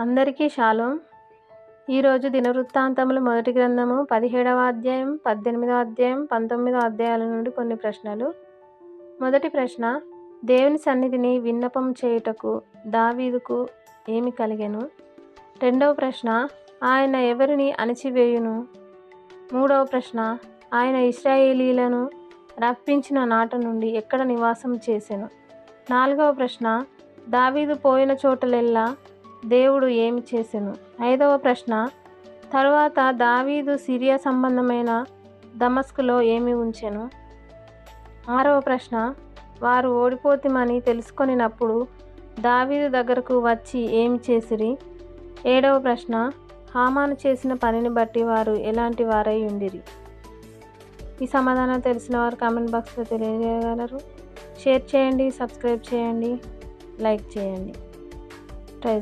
అందరికీ షాలోమ్. ఈరోజు దినవృత్తాంతములు మొదటి గ్రంథము 17వ అధ్యాయం, 18వ అధ్యాయం, 19వ అధ్యాయాల నుండి కొన్ని ప్రశ్నలు. మొదటి ప్రశ్న, దేవుని సన్నిధిని విన్నపం చేయుటకు దావీదుకు ఏమి కలిగెను? రెండవ ప్రశ్న, ఆయన ఎవరిని అణిచివేయును? మూడవ ప్రశ్న, ఆయన ఇశ్రాయేలీలను రప్పించిన నాట నుండి ఎక్కడ నివాసం చేసెను? నాలుగవ ప్రశ్న, దావీదు పోయిన చోటలెల్లా దేవుడు ఏమి చేసెను? ఐదవ ప్రశ్న, తరువాత దావీదు సిరియా సంబంధమైన దమస్కులో ఏమి ఉంచెను? ఆరవ ప్రశ్న, వారు ఓడిపోతిమని తెలుసుకొనినప్పుడు దావీదు దగ్గరకు వచ్చి ఏమి చేసిరి? ఏడవ ప్రశ్న, హామాను చేసిన పనిని బట్టి వారు ఎలాంటి వారై ఉండిరి? ఈ సమాధానం తెలిసిన వారు కామెంట్ బాక్స్లో తెలియజేయగలరు. షేర్ చేయండి, సబ్స్క్రైబ్ చేయండి, లైక్ చేయండి. ప్రైజ్